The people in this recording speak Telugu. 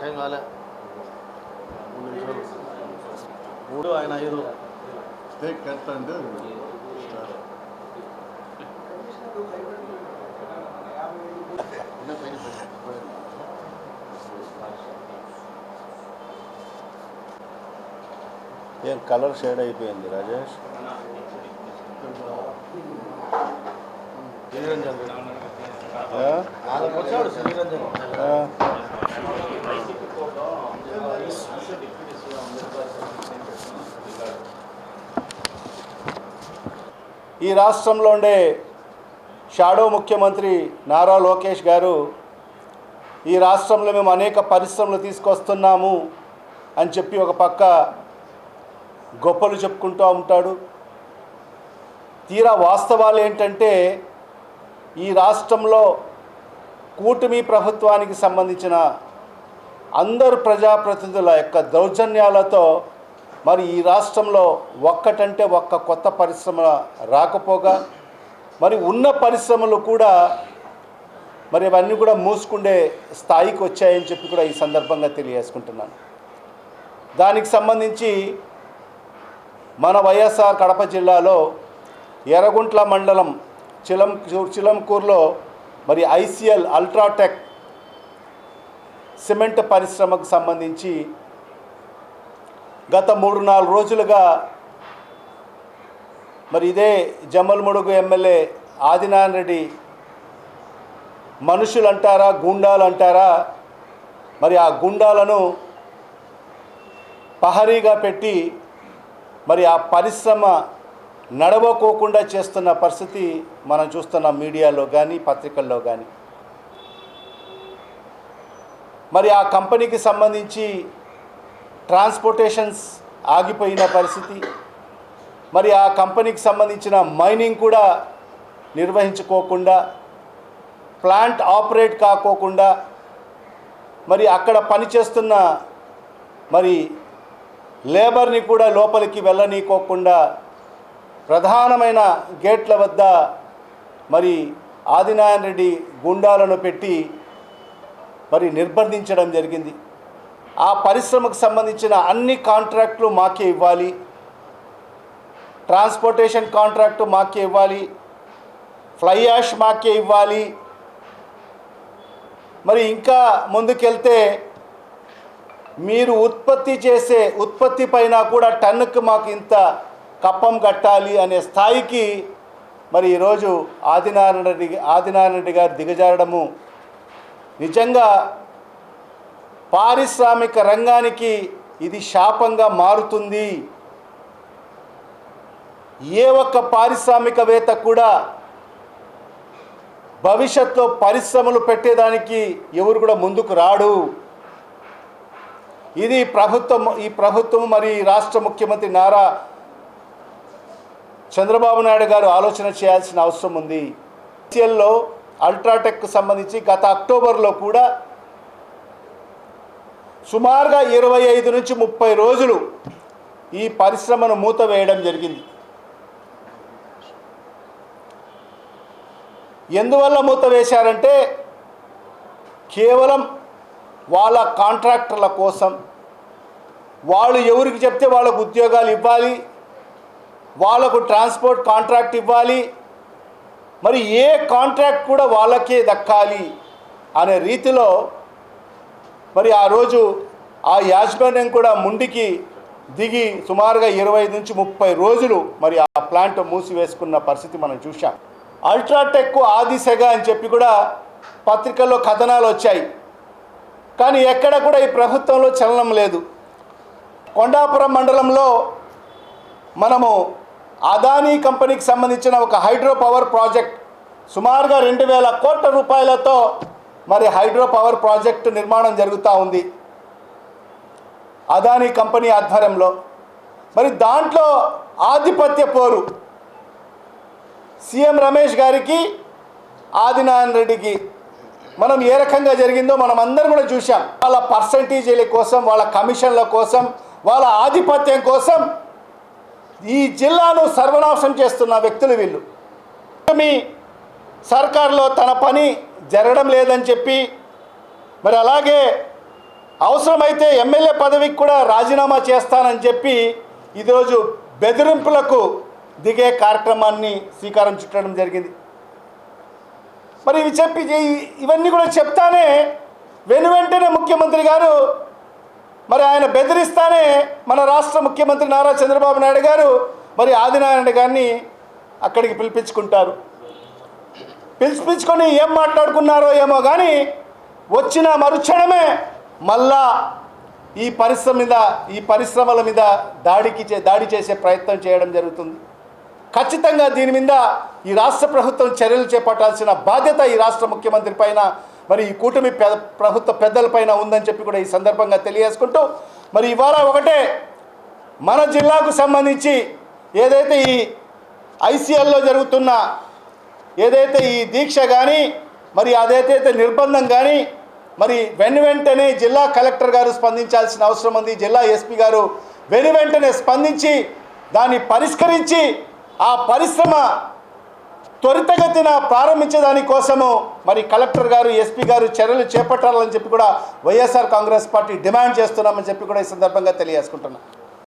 టైం కాలే 3 నిమిషాలు 3 ఆయన 5 స్టేక్ కట్ అంటే ఏం కలర్ షేడ్ అయిపోయింది రాజేష్. శ్రీరంజన్ వచ్చాడు. శ్రీరంజన్ ఈ రాష్ట్రంలో ఉండే షాడో ముఖ్యమంత్రి నారా లోకేష్ గారు ఈ రాష్ట్రంలో మేము అనేక పరిశ్రమలు తీసుకొస్తున్నాము అని చెప్పి ఒక పక్క గొప్పలు చెప్పుకుంటూ ఉంటాడు. తీరా వాస్తవాలు ఏంటంటే ఈ రాష్ట్రంలో కూటమి ప్రభుత్వానికి సంబంధించిన అందరు ప్రజాప్రతినిధుల యొక్క దౌర్జన్యాలతో మరి ఈ రాష్ట్రంలో ఒక్కటంటే ఒక్క కొత్త పరిశ్రమ రాకపోగా మరి ఉన్న పరిశ్రమలు కూడా మరి అవన్నీ కూడా మూసుకుండే స్థాయికి వచ్చాయని చెప్పి కూడా ఈ సందర్భంగా తెలియజేసుకుంటున్నాను. దానికి సంబంధించి మన వైఎస్ఆర్ కడప జిల్లాలో ఎర్రగుంట్ల మండలం చిలంకూరులో మరి ఐసీఎల్ అల్ట్రాటెక్ సిమెంట్ పరిశ్రమకు సంబంధించి గత 3-4 రోజులుగా మరి ఇదే జమ్మలమడుగు ఎమ్మెల్యే ఆదినారాయణ రెడ్డి మనుషులు అంటారా గుండాలు అంటారా మరి ఆ గుండాలను పహరీగా పెట్టి మరి ఆ పరిశ్రమ నడవకోకుండా చేస్తున్న పరిస్థితి మనం చూస్తున్నాం మీడియాలో కానీ పత్రికల్లో కానీ. మరి ఆ కంపెనీకి సంబంధించి ట్రాన్స్పోర్టేషన్స్ ఆగిపోయిన పరిస్థితి, మరి ఆ కంపెనీకి సంబంధించిన మైనింగ్ కూడా నిర్వహించుకోకుండా, ప్లాంట్ ఆపరేట్ కాకోకుండా, మరి అక్కడ పనిచేస్తున్న మరి లేబర్ని కూడా లోపలికి వెళ్ళనీకోకుండా ప్రధానమైన గేట్ల వద్ద మరి ఆదినారాయణ రెడ్డి గుండాలను పెట్టి మరి నిర్బంధించడం జరిగింది. ఆ పరిశ్రమకు సంబంధించిన అన్ని కాంట్రాక్టులు మాకే ఇవ్వాలి, ట్రాన్స్పోర్టేషన్ కాంట్రాక్టు మాకే ఇవ్వాలి, ఫ్లై యాష్ మాకే ఇవ్వాలి, మరి ఇంకా ముందుకెళ్తే మీరు ఉత్పత్తి చేసే ఉత్పత్తి పైన కూడా టన్నుకు మాకు ఇంత కప్పం కట్టాలి అనే స్థాయికి మరి ఈరోజు ఆదినారాయణ రెడ్డి గారు దిగజారడము నిజంగా పారిశ్రామిక రంగానికి ఇది శాపంగా మారుతుంది. ఏ ఒక్క పారిశ్రామికవేత్త కూడా భవిష్యత్తులో పరిశ్రమలు పెట్టేదానికి ఎవరు కూడా ముందుకు రాడు. ఇది ఈ ప్రభుత్వం మరి రాష్ట్ర ముఖ్యమంత్రి నారా చంద్రబాబు నాయుడు గారు ఆలోచన చేయాల్సిన అవసరం ఉంది. ఐసీఎల్లో అల్ట్రాటెక్కు సంబంధించి గత అక్టోబర్లో కూడా సుమారుగా 25 నుంచి 30 రోజులు ఈ పరిశ్రమను మూతవేయడం జరిగింది. ఎందువల్ల మూతవేశారంటే కేవలం వాళ్ళ కాంట్రాక్టర్ల కోసం, వాళ్ళు ఎవరికి చెప్తే వాళ్ళకు ఉద్యోగాలు ఇవ్వాలి, వాళ్ళకు ట్రాన్స్పోర్ట్ కాంట్రాక్ట్ ఇవ్వాలి, మరి ఏ కాంట్రాక్ట్ కూడా వాళ్ళకే దక్కాలి అనే రీతిలో మరి ఆ రోజు ఆ యాజమాన్యం కూడా ముందుకి దిగి సుమారుగా 25 నుంచి 30 రోజులు మరి ఆ ప్లాంట్ మూసివేసుకున్న పరిస్థితి మనం చూసాం. అల్ట్రాటెక్ ఆదిశగా అని చెప్పి కూడా పత్రికల్లో కథనాలు వచ్చాయి, కానీ ఎక్కడ కూడా ఈ ప్రభుత్వంలో చలనం లేదు. కొండాపురం మండలంలో మనము అదానీ కంపెనీకి సంబంధించిన ఒక హైడ్రో పవర్ ప్రాజెక్ట్ సుమారుగా 2000 కోట్ల రూపాయలతో మరి హైడ్రో పవర్ ప్రాజెక్టు నిర్మాణం జరుగుతూ ఉంది అదానీ కంపెనీ ఆధ్వర్యంలో. మరి దాంట్లో ఆధిపత్య పోరు సీఎం రమేష్ గారికి ఆదినారాయణ రెడ్డికి మనం ఏ రకంగా జరిగిందో మనం అందరం కూడా చూసాం. వాళ్ళ పర్సంటేజీల కోసం, వాళ్ళ కమిషన్ల కోసం, వాళ్ళ ఆధిపత్యం కోసం ఈ జిల్లాను సర్వనాశనం చేస్తున్న వ్యక్తులు వీళ్ళు. మీ సర్కారులో తన పని జరగడం లేదని చెప్పి మరి అలాగే అవసరమైతే ఎమ్మెల్యే పదవికి కూడా రాజీనామా చేస్తానని చెప్పి ఈరోజు బెదిరింపులకు దిగే కార్యక్రమాన్ని శ్రీకారం చుట్టడం జరిగింది. మరి ఇవన్నీ కూడా చెప్తానే వెంటనే ముఖ్యమంత్రి గారు మరి ఆయన బెదిరిస్తానే మన రాష్ట్ర ముఖ్యమంత్రి నారా చంద్రబాబు నాయుడు గారు మరి ఆదినారాయణ గారిని అక్కడికి పిలిపించుకుంటారు. పిలిపించుకొని ఏం మాట్లాడుకున్నారో ఏమో కానీ వచ్చిన మరుక్షణమే మళ్ళా ఈ పరిశ్రమల మీద దాడి చేసే ప్రయత్నం చేయడం జరుగుతుంది. ఖచ్చితంగా దీని మీద ఈ రాష్ట్ర ప్రభుత్వం చర్యలు చేపట్టాల్సిన బాధ్యత ఈ రాష్ట్ర ముఖ్యమంత్రి పైన మరి ఈ కూటమి ప్రభుత్వ పెద్దలపైన ఉందని చెప్పి కూడా ఈ సందర్భంగా తెలియజేసుకుంటూ మరి ఇవాళ ఒకటే మన జిల్లాకు సంబంధించి ఏదైతే ఈ ఐసీఎల్లో జరుగుతున్న ఏదైతే ఈ దీక్ష కానీ మరి అదైతే నిర్బంధం కానీ మరి వెంటనే జిల్లా కలెక్టర్ గారు స్పందించాల్సిన అవసరం ఉంది. జిల్లా ఎస్పీ గారు వెంటనే స్పందించి దాన్ని పరిష్కరించి ఆ పరిశ్రమ త్వరితగతిన ప్రారంభించేదానికోసము మరి కలెక్టర్ గారు ఎస్పీ గారు చర్యలు చేపట్టాలని చెప్పి కూడా వైఎస్ఆర్ కాంగ్రెస్ పార్టీ డిమాండ్ చేస్తున్నామని చెప్పి కూడా ఈ సందర్భంగా తెలియజేసుకుంటున్నాం.